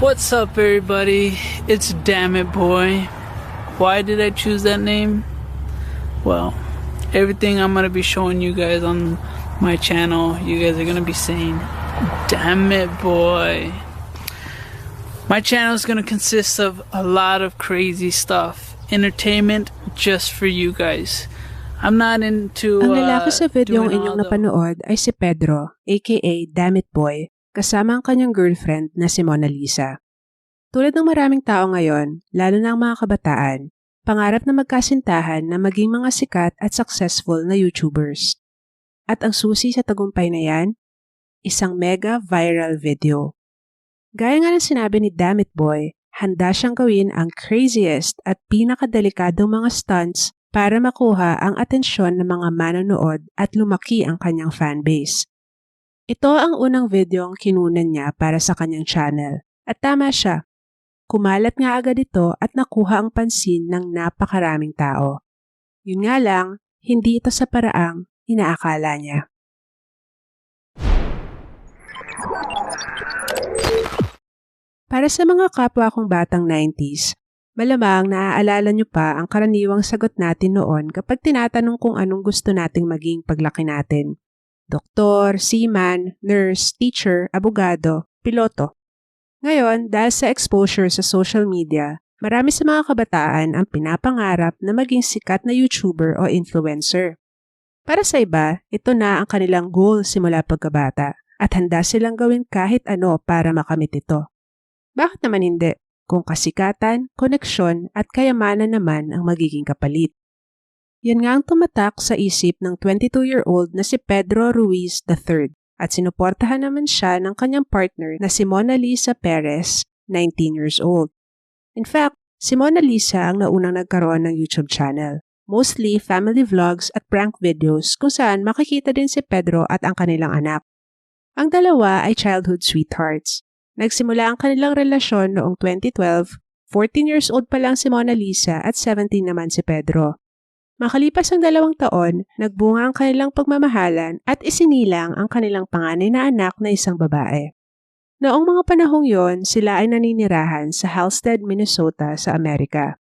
What's up, everybody? It's Damn It Boy. Why did I choose that name? Well, everything I'm gonna be showing you guys on my channel, you guys are gonna be saying, Damn It Boy. My channel is gonna consist of a lot of crazy stuff, entertainment just for you guys. I'm not into Ang lalaki sa videong inyong napanood ay si Pedro, aka Damn It Boy, kasama ang kanyang girlfriend na si Mona Lisa. Tulad ng maraming tao ngayon, lalo na ang mga kabataan, pangarap na magkasintahan na maging mga sikat at successful na YouTubers. At ang susi sa tagumpay na yan, isang mega viral video. Gaya nga ng sinabi ni Damn It Boy, handa siyang gawin ang craziest at pinakadelikadong mga stunts para makuha ang atensyon ng mga manonood at lumaki ang kanyang fanbase. Ito ang unang video ang kinunan niya para sa kanyang channel. At tama siya. Kumalat nga agad ito at nakuha ang pansin ng napakaraming tao. Yun nga lang, hindi ito sa paraang inaakala niya. Para sa mga kapwa kong batang 90s, malamang naaalala niyo pa ang karaniwang sagot natin noon kapag tinatanong kung anong gusto nating maging paglaki natin. Doktor, seaman, nurse, teacher, abogado, piloto. Ngayon, dahil sa exposure sa social media, marami sa mga kabataan ang pinapangarap na maging sikat na YouTuber o influencer. Para sa iba, ito na ang kanilang goal simula pagkabata at handa silang gawin kahit ano para makamit ito. Bakit naman hindi? Kung kasikatan, koneksyon at kayamanan naman ang magiging kapalit. Yan nga ang tumatak sa isip ng 22-year-old na si Pedro Ruiz III at sinuportahan naman siya ng kanyang partner na si Mona Lisa Perez, 19 years old. In fact, si Mona Lisa ang naunang nagkaroon ng YouTube channel. Mostly family vlogs at prank videos kung saan makikita din si Pedro at ang kanilang anak. Ang dalawa ay childhood sweethearts. Nagsimula ang kanilang relasyon noong 2012, 14 years old pa lang si Mona Lisa at 17 naman si Pedro. Makalipas ang 2 taon, nagbunga ang kanilang pagmamahalan at isinilang ang kanilang panganay na anak na isang babae. Noong mga panahong yon, sila ay naninirahan sa Halstead, Minnesota sa Amerika.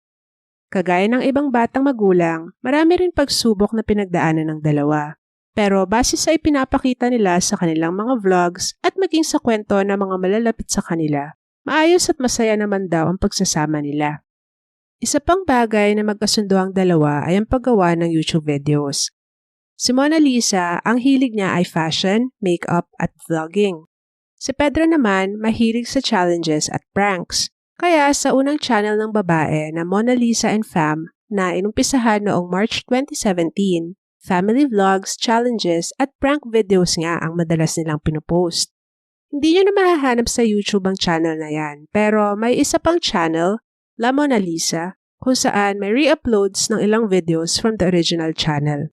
Kagaya ng ibang batang magulang, marami rin pagsubok na pinagdaanan ng dalawa. Pero base sa ipinapakita nila sa kanilang mga vlogs at maging sa kwento ng mga malalapit sa kanila, maayos at masaya naman daw ang pagsasama nila. Isa pang bagay na magkasundo ang dalawa ay ang paggawa ng YouTube videos. Si Mona Lisa, ang hilig niya ay fashion, makeup at vlogging. Si Pedro naman, mahilig sa challenges at pranks. Kaya sa unang channel ng babae na Mona Lisa and Fam na inumpisahan noong March 2017, family vlogs, challenges at prank videos nga ang madalas nilang pinupost. Hindi nyo na mahahanap sa YouTube ang channel na yan, pero may isa pang channel, La Mona Lisa, kung saan may re-uploads ng ilang videos from the original channel.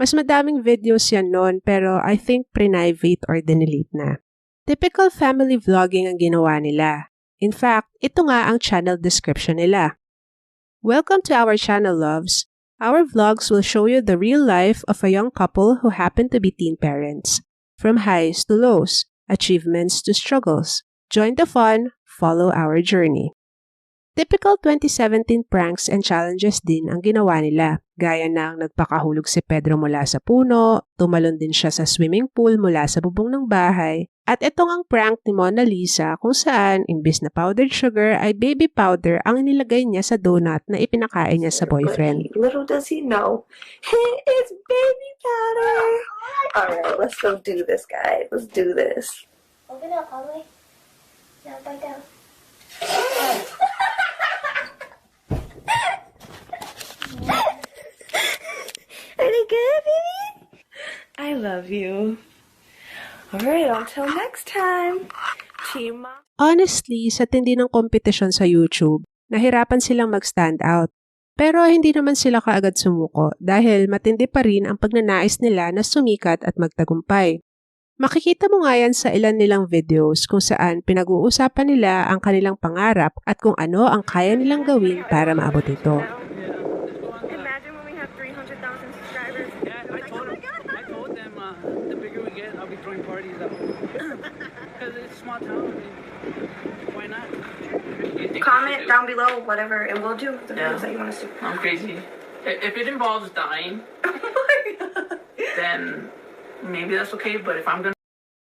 Mas madaming videos yan noon pero I think pre-private or dinelete na. Typical family vlogging ang ginawa nila. In fact, ito nga ang channel description nila. Welcome to our channel, loves. Our vlogs will show you the real life of a young couple who happen to be teen parents. From highs to lows, achievements to struggles. Join the fun, follow our journey. Typical 2017 pranks and challenges din ang ginawa nila, gaya ng nagpakahulog si Pedro mula sa puno, tumalon din siya sa swimming pool mula sa bubong ng bahay, at itong ang prank ni Mona Lisa kung saan imbis na powdered sugar ay baby powder ang inilagay niya sa donut na ipinakain niya sa boyfriend. Little does he know, it's baby powder! Alright, let's go do this, guys. Let's do this. Open up, Holly. Now bite down. Are they good, baby? I love you. Alright, until next time. Team Mom. Honestly, sa tindi ng kompetisyon sa YouTube, nahirapan silang mag-stand out. Pero hindi naman sila kaagad sumuko dahil matindi pa rin ang pagnanais nila na sumikat at magtagumpay. Makikita mo nga yan sa ilan nilang videos kung saan pinag-uusapan nila ang kanilang pangarap at kung ano ang kaya nilang gawin para maabot ito. Imagine when we have 300,000 subscribers. Yeah, I told them the bigger we get, I'll be throwing parties out. Because it's small town. I mean, why not? Comment down below whatever, and we'll do the Yeah. videos that you want us to. I'm crazy. If it involves dying, then maybe that's okay. But if I'm gonna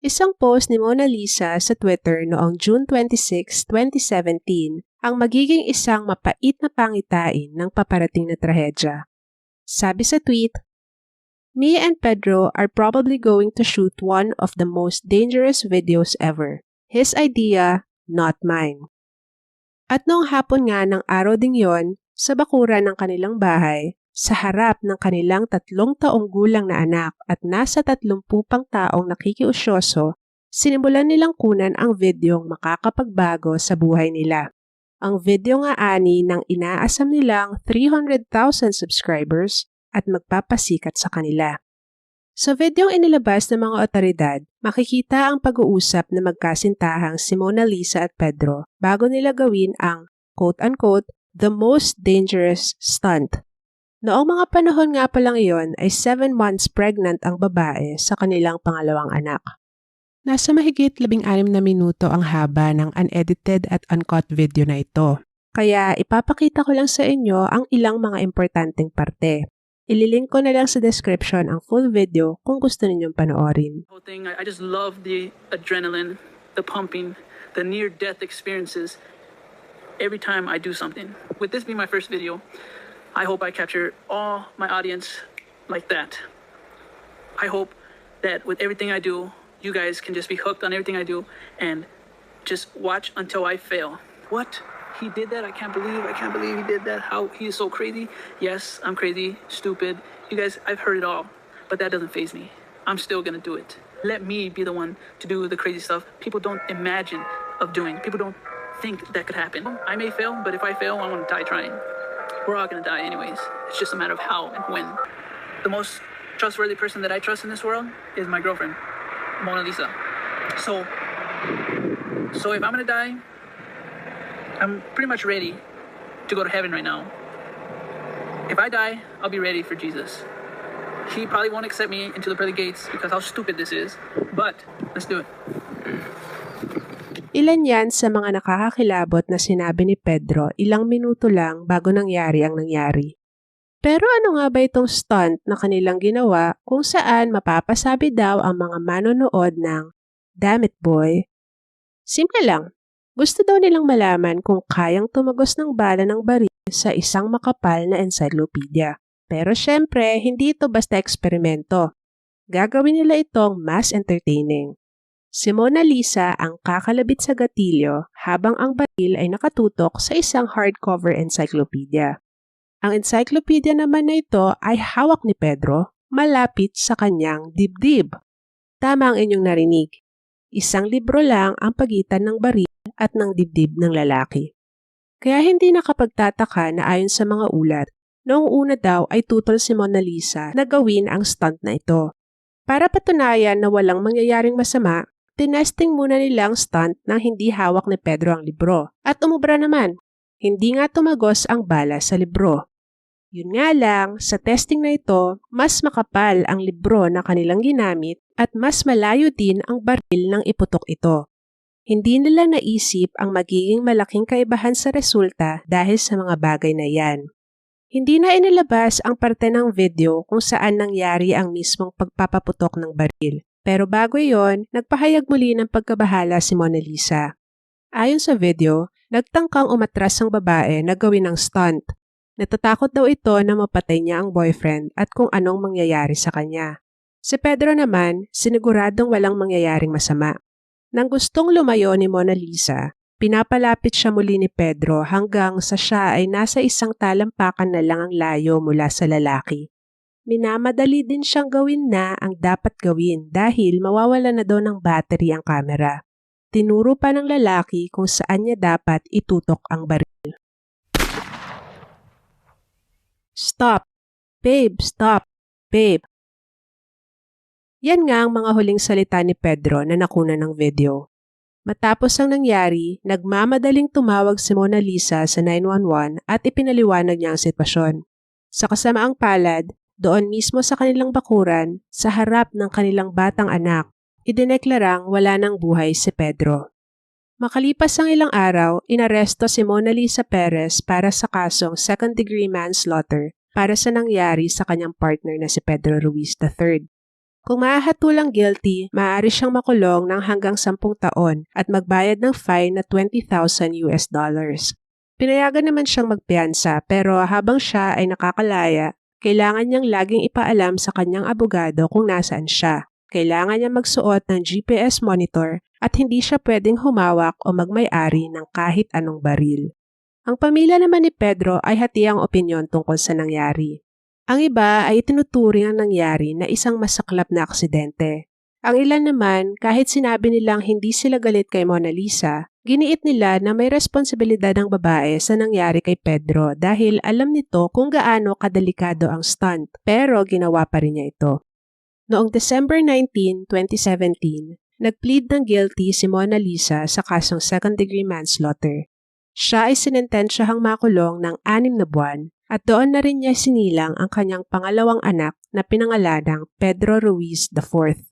Isang post ni Mona Lisa sa Twitter noong June 26, 2017 ang magiging isang mapait na pangitain ng paparating na trahedya. Sabi sa tweet, "Me and Pedro are probably going to shoot one of the most dangerous videos ever. His idea, not mine." At noong hapon nga ng araw ding yon, sa bakuran ng kanilang bahay, sa harap ng kanilang 3 taong gulang na anak at nasa 30 pang taong nakikiusyoso, sinimulan nilang kunan ang videong makakapagbago sa buhay nila. Ang video nga ani ng inaasam nilang 300,000 subscribers at magpapasikat sa kanila. Sa videong inilabas ng mga otoridad, makikita ang pag-uusap na magkasintahang si Mona Lisa at Pedro bago nila gawin ang quote-unquote the most dangerous stunt. Noong mga panahon nga pa lang iyon ay 7 months pregnant ang babae sa kanilang pangalawang anak. Nasa mahigit 16 na minuto ang haba ng unedited at uncut video na ito. Kaya ipapakita ko lang sa inyo ang ilang mga importanteng parte. Ililink ko na lang sa description ang full video kung gusto ninyong panoorin. whole thing, I just love the adrenaline, the pumping, the near-death experiences every time I do something. With this being my first video, I hope I capture all my audience like that. I hope that with everything I do, you guys can just be hooked on everything I do and just watch until I fail. What? He did that? I can't believe he did that. How he is so crazy. Yes, I'm crazy, stupid. You guys, I've heard it all, but that doesn't faze me. I'm still gonna do it. Let me be the one to do the crazy stuff people don't imagine of doing. People don't think that could happen. I may fail, but if I fail, I want to die trying. We're all gonna die anyways. It's just a matter of how and when. The most trustworthy person that I trust in this world is my girlfriend, Mona Lisa. So if I'm gonna die, I'm pretty much ready to go to heaven right now. If I die, I'll be ready for Jesus. He probably won't accept me into the pearly gates because how stupid this is, but let's do it. Ilan yan sa mga nakakakilabot na sinabi ni Pedro ilang minuto lang bago nangyari ang nangyari. Pero ano nga ba itong stunt na kanilang ginawa kung saan mapapasabi daw ang mga manonood ng "Damn it boy"? Simple lang. Gusto daw nilang malaman kung kayang tumagos ng bala ng baril sa isang makapal na encyclopedia. Pero syempre, hindi ito basta eksperimento. Gagawin nila itong mas entertaining. Si Mona Lisa ang kakalabit sa gatilyo habang ang baril ay nakatutok sa isang hardcover encyclopedia. Ang encyclopedia naman na ito ay hawak ni Pedro malapit sa kanyang dibdib. Tama ang inyong narinig. Isang libro lang ang pagitan ng baril at ng dibdib ng lalaki. Kaya hindi nakapagtataka na ayon sa mga ulat, noong una daw ay tutol si Mona Lisa na gawin ang stunt na ito. Para patunayan na walang mangyayaring masama, tinesting muna nilang stunt nang hindi hawak ni Pedro ang libro. At umubra naman, hindi nga tumagos ang bala sa libro. Yun nga lang, sa testing na ito, mas makapal ang libro na kanilang ginamit at mas malayo din ang baril ng iputok ito. Hindi nila naisip ang magiging malaking kaibahan sa resulta dahil sa mga bagay na yan. Hindi na inilabas ang parte ng video kung saan nangyari ang mismong pagpapaputok ng baril. Pero bago iyon, nagpahayag muli ng pagkabahala si Mona Lisa. Ayon sa video, nagtangkang umatras ang babae na gawin ang stunt. Natatakot daw ito na mapatay niya ang boyfriend at kung anong mangyayari sa kanya. Si Pedro naman, siniguradong walang mangyayaring masama. Nang gustong lumayo ni Mona Lisa, pinapalapit siya muli ni Pedro hanggang sa siya ay nasa isang talampakan na lang ang layo mula sa lalaki. Minamadali din siyang gawin na ang dapat gawin dahil mawawala na daw ng battery ang kamera. Tinuro pa ng lalaki kung saan niya dapat itutok ang baril. Stop! Babe, stop! Babe! Yan nga ang mga huling salita ni Pedro na nakuna ng video. Matapos ang nangyari, nagmamadaling tumawag si Mona Lisa sa 911 at ipinaliwanag niya ang sitwasyon. Sa kasamaang palad, doon mismo sa kanilang bakuran, sa harap ng kanilang batang anak, idineklarang wala ng buhay si Pedro. Makalipas ang ilang araw, inaresto si Mona Lisa Perez para sa kasong second-degree manslaughter para sa nangyari sa kanyang partner na si Pedro Ruiz III. Kung mahahatulang guilty, maaari siyang makulong ng hanggang 10 taon at magbayad ng fine na $20,000. Pinayagan naman siyang magpiyansa pero habang siya ay nakakalaya, kailangan niyang laging ipaalam sa kanyang abogado kung nasaan siya. Kailangan niya magsuot ng GPS monitor at hindi siya pwedeng humawak o magmay-ari ng kahit anong baril. Ang pamilya naman ni Pedro ay hati ang opinyon tungkol sa nangyari. Ang iba ay tinuturing ang nangyari na isang masaklap na aksidente. Ang ilan naman, kahit sinabi nilang hindi sila galit kay Mona Lisa, giniit nila na may responsibilidad ng babae sa nangyari kay Pedro dahil alam nito kung gaano kadelikado ang stunt, pero ginawa pa rin niya ito. Noong December 19, 2017, nag-plead ng guilty si Mona Lisa sa kasong second-degree manslaughter. Siya ay sinentensyahang makulong ng 6 na buwan at doon na rin niya sinilang ang kanyang pangalawang anak na pinangalanang Pedro Ruiz IV.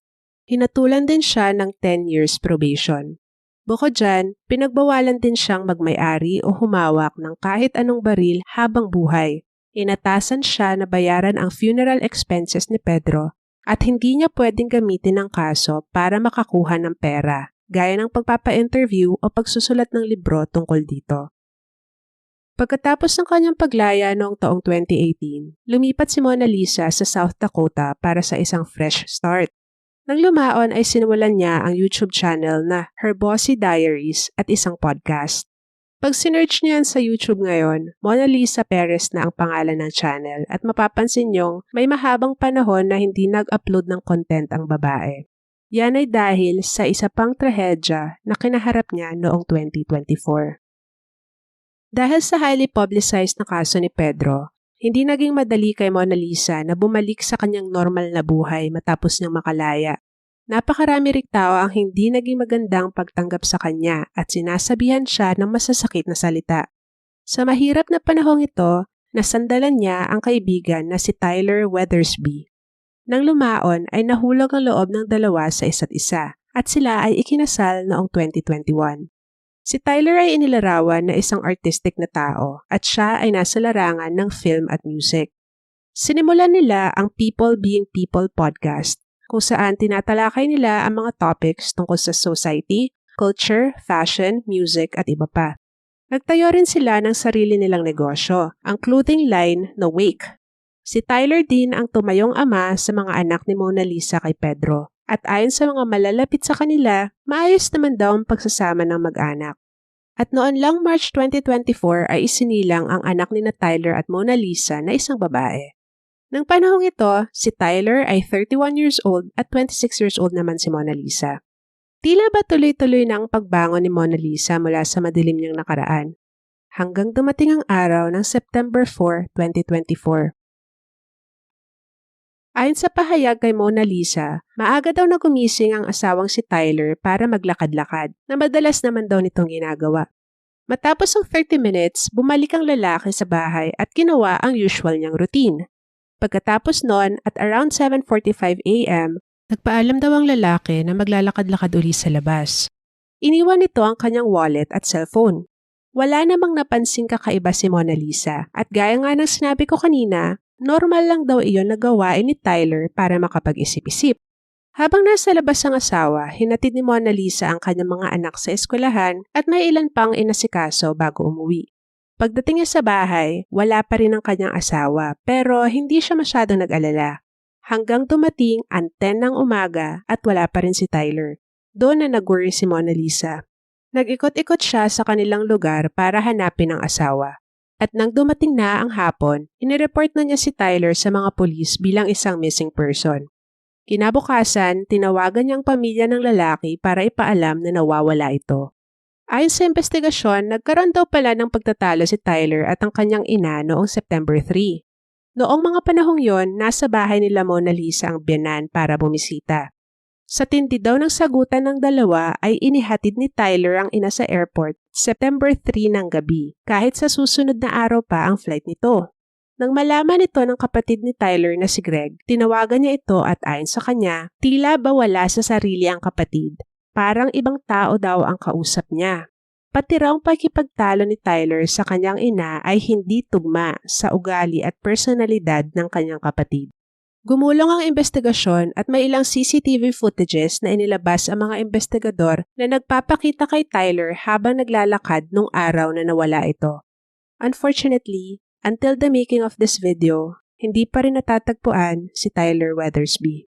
Hinatulan din siya ng 10 years probation. Bukod dyan, pinagbawalan din siyang magmay-ari o humawak ng kahit anong baril habang buhay. Inatasan siya na bayaran ang funeral expenses ni Pedro at hindi niya pwedeng gamitin ang kaso para makakuha ng pera, gaya ng pagpapa-interview o pagsusulat ng libro tungkol dito. Pagkatapos ng kanyang paglaya noong taong 2018, lumipat si Mona Lisa sa South Dakota para sa isang fresh start. Nang lumaon ay sinimulan niya ang YouTube channel na Her Bossy Diaries at isang podcast. Pag sinearch niyan sa YouTube ngayon, Mona Lisa Perez na ang pangalan ng channel at mapapansin niyong may mahabang panahon na hindi nag-upload ng content ang babae. Yan ay dahil sa isa pang trahedya na kinaharap niya noong 2024. Dahil sa highly publicized na kaso ni Pedro, hindi naging madali kay Mona Lisa na bumalik sa kanyang normal na buhay matapos niyang makalaya. Napakarami ring tao ang hindi naging magandang pagtanggap sa kanya at sinasabihan siya ng masasakit na salita. Sa mahirap na panahong ito, nasandalan niya ang kaibigan na si Tyler Weathersby. Nang lumaon ay nahulog ang loob ng dalawa sa isa't isa at sila ay ikinasal noong 2021. Si Tyler ay inilarawan na isang artistic na tao at siya ay nasa larangan ng film at music. Sinimulan nila ang People Being People podcast kung saan tinatalakay nila ang mga topics tungkol sa society, culture, fashion, music at iba pa. Nagtayo rin sila ng sarili nilang negosyo, ang clothing line na Wake. Si Tyler din ang tumayong ama sa mga anak ni Mona Lisa kay Pedro. At ayon sa mga malalapit sa kanila, maayos naman daw ang pagsasama ng mag-anak. At noon lang March 2024 ay isinilang ang anak ni Tyler at Mona Lisa na isang babae. Nang panahong ito, si Tyler ay 31 years old at 26 years old naman si Mona Lisa. Tila ba tuloy-tuloy na ang pagbangon ni Mona Lisa mula sa madilim niyang nakaraan? Hanggang dumating ang araw ng September 4, 2024. Ayon sa pahayag kay Mona Lisa, maaga daw na gumising ang asawang si Tyler para maglakad-lakad na madalas naman daw nitong ginagawa. Matapos ang 30 minutes, bumalik ang lalaki sa bahay at ginawa ang usual niyang routine. Pagkatapos noon at around 7:45 a.m., nagpaalam daw ang lalaki na maglalakad-lakad uli sa labas. Iniwan nito ang kanyang wallet at cellphone. Wala namang napansing kakaiba si Mona Lisa at gaya nga ng sinabi ko kanina, normal lang daw iyon na gawain ni Tyler para makapag-isip-isip. Habang nasa labas ang asawa, hinatid ni Mona Lisa ang kanyang mga anak sa eskwelahan at may ilan pang inasikaso bago umuwi. Pagdating niya sa bahay, wala pa rin ang kanyang asawa pero hindi siya masyadong nag-alala. Hanggang dumating ang 10 ng umaga at wala pa rin si Tyler. Doon na nag-worry si Mona Lisa. Nag-ikot-ikot siya sa kanilang lugar para hanapin ang asawa. At nang dumating na ang hapon, inireport na niya si Tyler sa mga pulis bilang isang missing person. Kinabukasan, tinawagan niya ang pamilya ng lalaki para ipaalam na nawawala ito. Ayon sa investigasyon, nagkaroon daw pala ng pagtatalo si Tyler at ang kanyang ina noong September 3. Noong mga panahong yon, nasa bahay nila Mona Lisa ang biyanan para bumisita. Sa tindi daw ng sagutan ng dalawa ay inihatid ni Tyler ang ina sa airport September 3 ng gabi kahit sa susunod na araw pa ang flight nito. Nang malaman ito ng kapatid ni Tyler na si Greg, tinawagan niya ito at ayon sa kanya, tila ba wala sa sarili ang kapatid. Parang ibang tao daw ang kausap niya. Pati raw ang pakikipagtalo ni Tyler sa kanyang ina ay hindi tugma sa ugali at personalidad ng kanyang kapatid. Gumulong ang investigasyon at may ilang CCTV footages na inilabas ang mga investigador na nagpapakita kay Tyler habang naglalakad nung araw na nawala ito. Unfortunately, until the making of this video, hindi pa rin natatagpuan si Tyler Weathersby.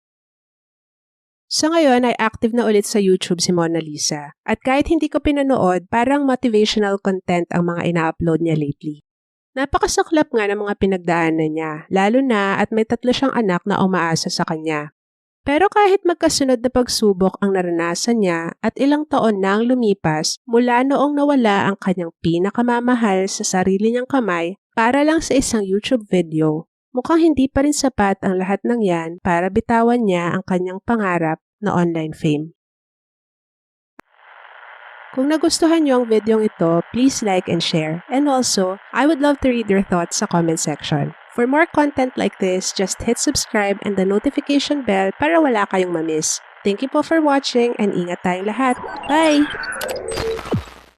Sa ngayon ay active na ulit sa YouTube si Mona Lisa at kahit hindi ko pinanood, parang motivational content ang mga ina-upload niya lately. Napakasaklap nga ng mga pinagdaanan niya, lalo na at may 3 siyang anak na umaasa sa kanya. Pero kahit magkasunod na pagsubok ang naranasan niya at ilang taon na ang lumipas mula noong nawala ang kanyang pinakamamahal sa sarili niyang kamay para lang sa isang YouTube video, mukhang hindi pa rin sapat ang lahat ng yan para bitawan niya ang kanyang pangarap na online fame. Kung nagustuhan niyo ang videong ito, please like and share. And also, I would love to read your thoughts sa comment section. For more content like this, just hit subscribe and the notification bell para wala kayong mamiss. Thank you po for watching and ingat tayong lahat. Bye!